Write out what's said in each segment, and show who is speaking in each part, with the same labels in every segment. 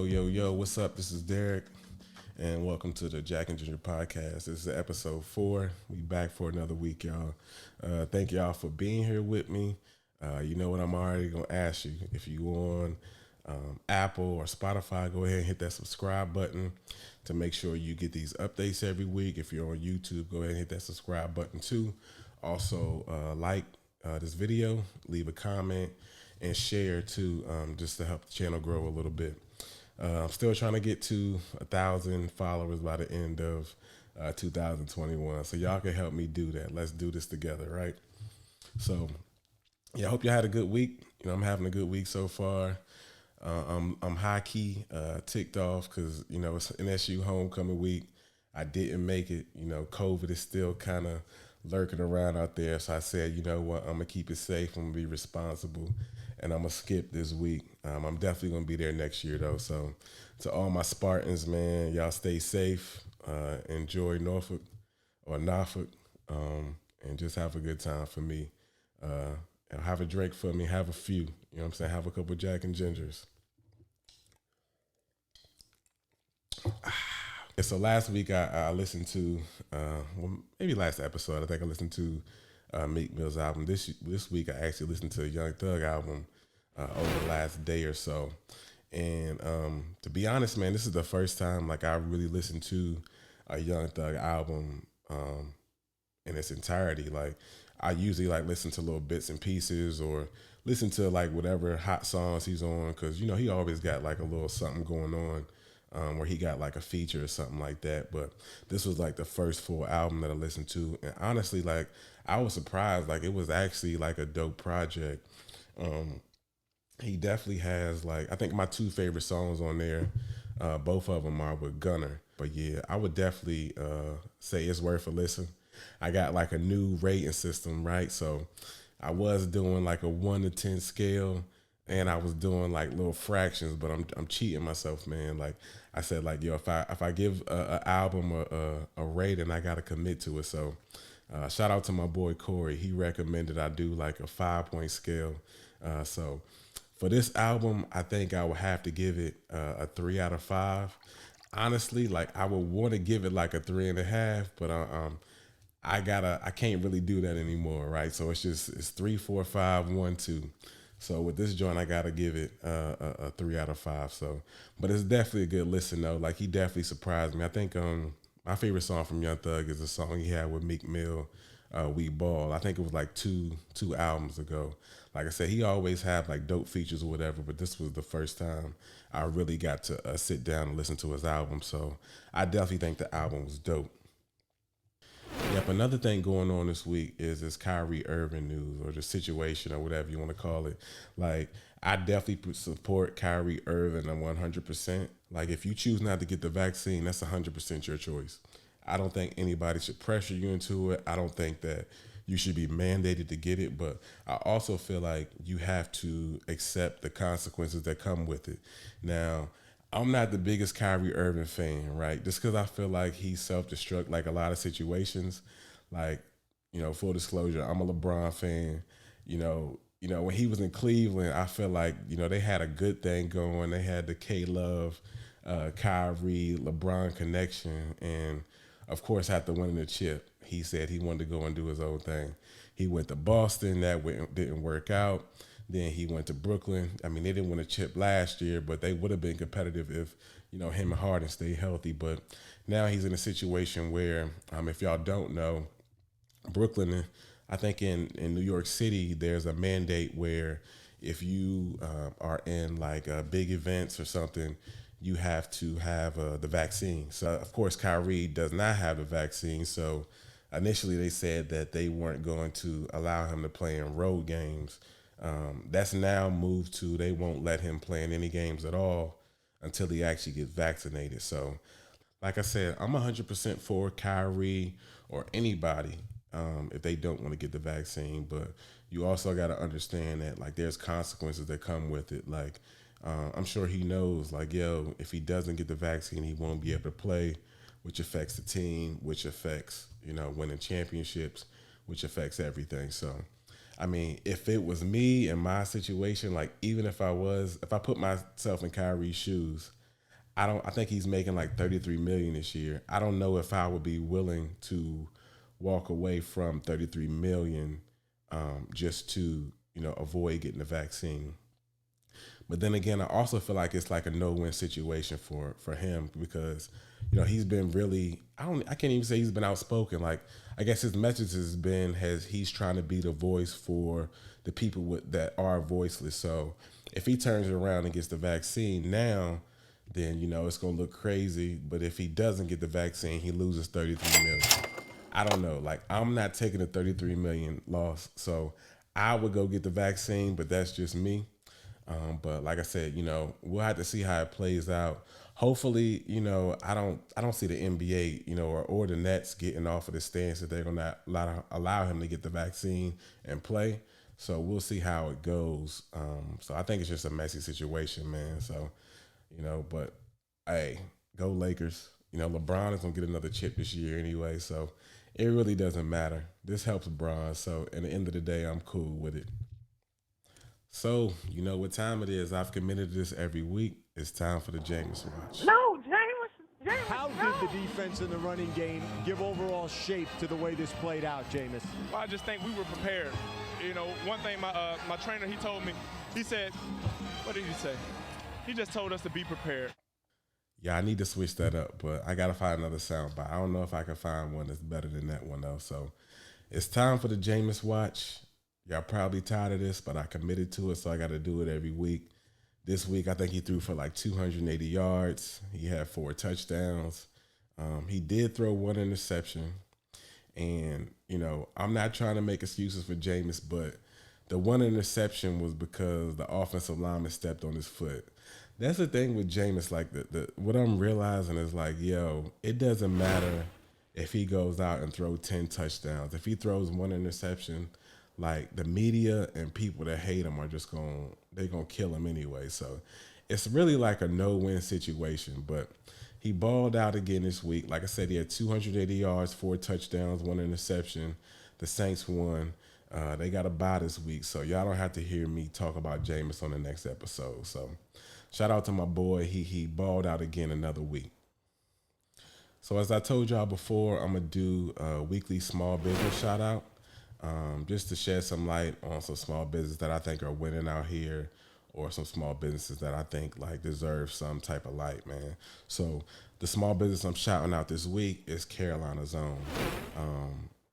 Speaker 1: Yo, what's up? This is Derek, and welcome to the Jack and Ginger podcast. This is episode 4. We back for another week, y'all. Thank y'all for being here with me. You know what I'm already going to ask you. If you on Apple or Spotify, go ahead and hit that subscribe button to make sure you get these updates every week. If you're on YouTube, go ahead and hit that subscribe button too. Also, like this video, leave a comment, and share too, just to help the channel grow a little bit. I'm still trying to get to 1,000 followers by the end of 2021. So y'all can help me do that. Let's do this together, right? So yeah, I hope you had a good week. You know, I'm having a good week so far. I'm high key ticked off because you know it's an SU homecoming week. I didn't make it. You know, COVID is still kind of lurking around out there. So I said, you know what, I'm gonna keep it safe. I'm gonna be responsible, and I'm gonna skip this week. I'm definitely gonna be there next year though. So to all my Spartans, man, y'all stay safe. Enjoy Norfolk or Norfolk, and just have a good time for me. And have a drink for me. Have a few. You know what I'm saying? Have a couple Jack and Gingers. And so last week I listened to, well, maybe last episode, I think I listened to Meek Mill's album. This week I actually listened to a Young Thug album over the last day or so. And to be honest, man, this is the first time like I really listened to a Young Thug album in its entirety. Like I usually like listen to little bits and pieces or listen to like whatever hot songs he's on because you know he always got like a little something going on. Where he got like a feature or something like that. But this was like the first full album that I listened to. And honestly, like I was surprised. Like it was actually like a dope project. He definitely has like, I think my two favorite songs on there, both of them are with Gunner. But yeah, I would definitely say it's worth a listen. I got like a new rating system, right? So I was doing like a 1 to 10 scale and I was doing like little fractions, but I'm cheating myself, man. Like I said, like yo, if I give a album a rating, I gotta commit to it. So shout out to my boy Corey. He recommended I do like a 5-point scale. So for this album, I think I would have to give it a 3 out of 5. Honestly, like I would want to give it like a 3.5, but I can't really do that anymore, right? So it's 3, 4, 5, 1, 2. So with this joint, I gotta give it a 3 out of 5. So, but it's definitely a good listen though. Like he definitely surprised me. I think my favorite song from Young Thug is a song he had with Meek Mill, "We Ball." I think it was like two albums ago. Like I said, he always had like dope features or whatever, but this was the first time I really got to sit down and listen to his album. So I definitely think the album was dope. Yep, another thing going on this week is this Kyrie Irving news or the situation or whatever you want to call it. Like, I definitely support Kyrie Irving 100%. Like, if you choose not to get the vaccine, that's 100% your choice. I don't think anybody should pressure you into it. I don't think that you should be mandated to get it, but I also feel like you have to accept the consequences that come with it. Now, I'm not the biggest Kyrie Irving fan, right? Just because I feel like he's self-destruct like a lot of situations. Like, you know, full disclosure, I'm a LeBron fan. When he was in Cleveland, I feel like, you know, they had a good thing going. They had the K-Love, Kyrie, LeBron connection. And, of course, after winning the chip, he said he wanted to go and do his own thing. He went to Boston. Didn't work out. Then he went to Brooklyn. I mean, they didn't win a chip last year, but they would have been competitive if, you know, him and Harden stayed healthy. But now he's in a situation where, if y'all don't know, Brooklyn, I think in New York City, there's a mandate where if you are in like big events or something, you have to have the vaccine. So, of course, Kyrie does not have the vaccine. So initially they said that they weren't going to allow him to play in road games. That's now moved to they won't let him play in any games at all until he actually gets vaccinated. So, like I said, I'm 100% for Kyrie or anybody if they don't want to get the vaccine. But you also got to understand that like there's consequences that come with it. Like I'm sure he knows like, yo, if he doesn't get the vaccine, he won't be able to play, which affects the team, which affects, you know, winning championships, which affects everything. So I mean, if it was me in my situation, like even if I put myself in Kyrie's shoes, I think he's making like 33 million this year. I don't know if I would be willing to walk away from 33 million just to avoid getting the vaccine. But then again, I also feel like it's like a no-win situation for him because he's been really I can't even say he's been outspoken. Like I guess his message has he's trying to be the voice for the people that are voiceless. So if he turns it around and gets the vaccine now, then it's gonna look crazy. But if he doesn't get the vaccine, he loses 33 million. I don't know. Like I'm not taking a 33 million loss, so I would go get the vaccine. But that's just me. But like I said, we'll have to see how it plays out. Hopefully, I don't see the NBA, or the Nets getting off of the stance that they're gonna not allow him to get the vaccine and play. So we'll see how it goes. So I think it's just a messy situation, man. So, but hey, go Lakers. LeBron is gonna get another chip this year anyway, so it really doesn't matter. This helps Bron. So at the end of the day, I'm cool with it. So, you know what time it is. I've committed to this every week. It's time for the Jameis Watch.
Speaker 2: No, Jameis. Jameis.
Speaker 3: How did the defense in the running game give overall shape to the way this played out, Jameis?
Speaker 4: I just think we were prepared. One thing my trainer, he told me, he said, what did he say? He just told us to be prepared.
Speaker 1: Yeah, I need to switch that up, but I got to find another soundbite. I don't know if I can find one that's better than that one, though. So it's time for the Jameis Watch. Y'all probably tired of this, but I committed to it, so I got to do it every week. This week, I think he threw for like 280 yards. He had 4 touchdowns. He did throw 1 interception. And, I'm not trying to make excuses for Jameis, but the 1 interception was because the offensive lineman stepped on his foot. That's the thing with Jameis. Like, what I'm realizing is like, it doesn't matter if he goes out and throws 10 touchdowns. If he throws 1 interception, like the media and people that hate him are just they're gonna kill him anyway. So it's really like a no-win situation. But he balled out again this week. Like I said, he had 280 yards, 4 touchdowns, 1 interception. The Saints won. They got a bye this week, so y'all don't have to hear me talk about Jameis on the next episode. So shout out to my boy. He balled out again another week. So as I told y'all before, I'm gonna do a weekly small business shout out. Just to shed some light on some small businesses that I think are winning out here, or some small businesses that I think like deserve some type of light, man. So the small business I'm shouting out this week is Carolina Zone.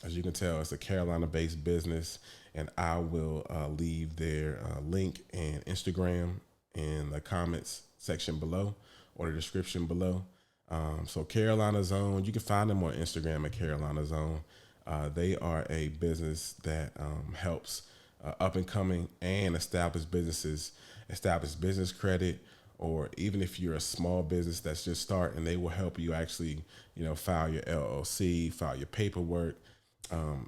Speaker 1: As you can tell, it's a Carolina-based business, and I will leave their link and Instagram in the comments section below or the description below. So Carolina Zone, you can find them on Instagram at Carolina Zone. They are a business that helps up and coming and established businesses establish business credit, or even if you're a small business that's just starting, they will help you actually, file your LLC, file your paperwork,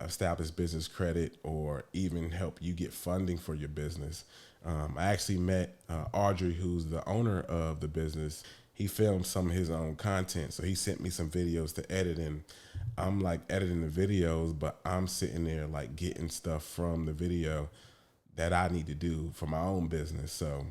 Speaker 1: establish business credit, or even help you get funding for your business. I actually met Audrey, who's the owner of the business. He filmed some of his own content, so he sent me some videos to edit, and I'm like editing the videos, but I'm sitting there like getting stuff from the video that I need to do for my own business. So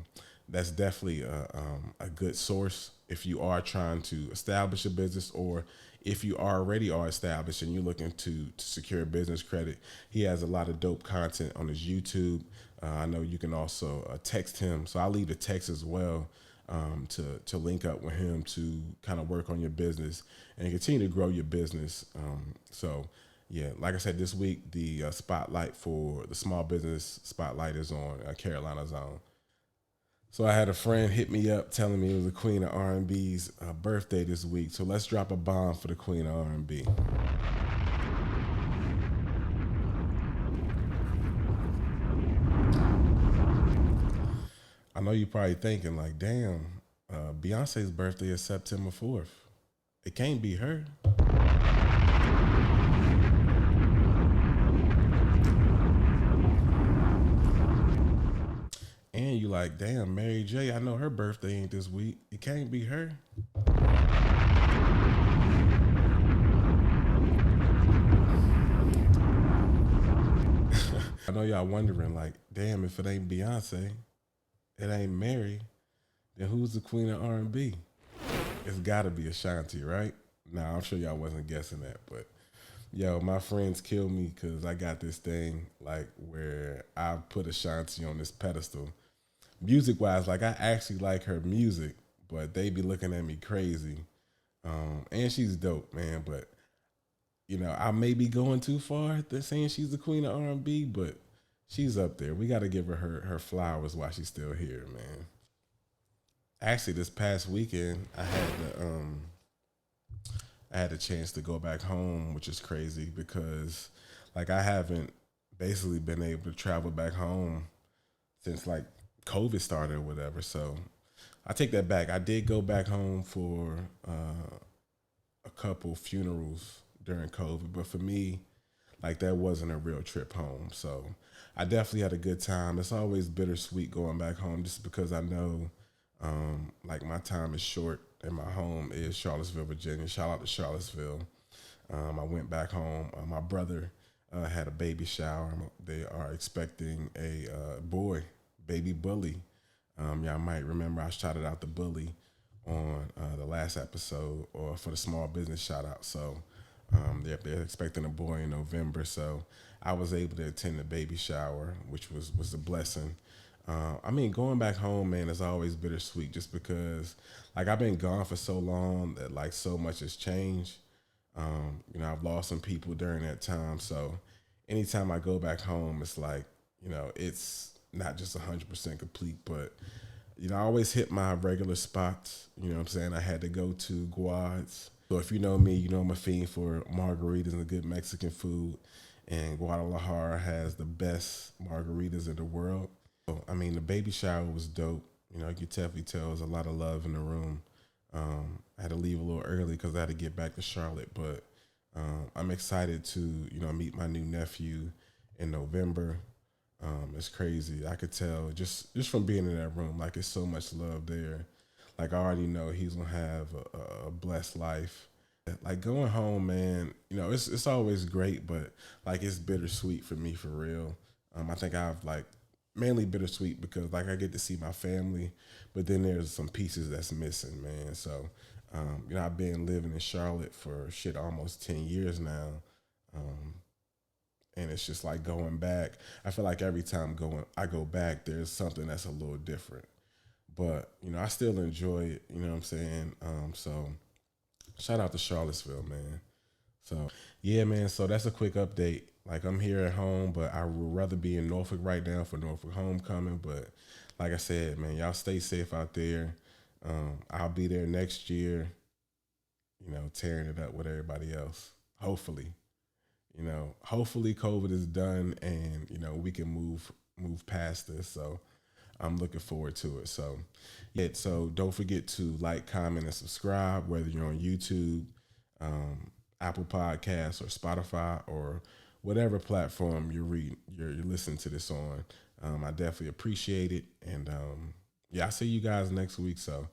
Speaker 1: that's definitely a good source if you are trying to establish a business, or if you already are established and you're looking to secure business credit. He has a lot of dope content on his YouTube. I know you can also text him, so I'll leave the text as well. To link up with him to kind of work on your business and continue to grow your business. So yeah, like I said, this week, the spotlight for the small business spotlight is on Carolina Zone. So I had a friend hit me up telling me it was the Queen of R&B's birthday this week. So let's drop a bomb for the Queen of R&B. I know you're probably thinking like, damn, Beyonce's birthday is September 4th. It can't be her. And you like, damn, Mary J, I know her birthday ain't this week. It can't be her. I know y'all wondering like, damn, if it ain't Beyonce, it ain't Mary, then who's the Queen of R&B? It's got to be Ashanti, right? Nah, I'm sure y'all wasn't guessing that, but yo, my friends kill me because I got this thing like where I put Ashanti on this pedestal. Music wise, like I actually like her music, but they be looking at me crazy. And she's dope, man. But I may be going too far. They're saying she's the queen of R&B, but she's up there. We got to give her flowers while she's still here, man. Actually, this past weekend, I had a chance to go back home, which is crazy because like I haven't basically been able to travel back home since like COVID started or whatever. So I take that back. I did go back home for a couple funerals during COVID, but for me, like that wasn't a real trip home. So I definitely had a good time. It's always bittersweet going back home just because I know like my time is short and my home is Charlottesville, Virginia. Shout out to Charlottesville. I went back home. My brother had a baby shower. They are expecting a boy, baby bully. Y'all might remember I shouted out the bully on the last episode or for the small business shout out. So they're expecting a boy in November. So I was able to attend the baby shower, which was a blessing. I mean, going back home, man, is always bittersweet just because, like, I've been gone for so long that, like, so much has changed. I've lost some people during that time. So anytime I go back home, it's like, it's not just 100% complete, but, I always hit my regular spots. You know what I'm saying? I had to go to Guad's. So if you know me, you know I'm a fiend for margaritas and good Mexican food. And Guadalajara has the best margaritas in the world. So, I mean, the baby shower was dope. You could definitely tell there's a lot of love in the room. I had to leave a little early because I had to get back to Charlotte, but I'm excited to, meet my new nephew in November. It's crazy. I could tell just from being in that room, like it's so much love there. Like I already know he's gonna have a blessed life. Like going home, man, it's always great, but like it's bittersweet for me for real. I think I've like mainly bittersweet because like I get to see my family, but then there's some pieces that's missing, man. So, I've been living in Charlotte for shit almost 10 years now. And it's just like going back. I feel like every time I go back, there's something that's a little different. But, I still enjoy it, you know what I'm saying? So shout out to Charlottesville, man. So yeah, man. So that's a quick update. Like I'm here at home, but I would rather be in Norfolk right now for Norfolk homecoming. But like I said, man, y'all stay safe out there. I'll be there next year, tearing it up with everybody else. Hopefully, hopefully COVID is done and we can move past this. So I'm looking forward to it. So yeah, so don't forget to like, comment, and subscribe, whether you're on YouTube, Apple Podcasts, or Spotify, or whatever platform you're listening to this on. I definitely appreciate it. And yeah, I'll see you guys next week. So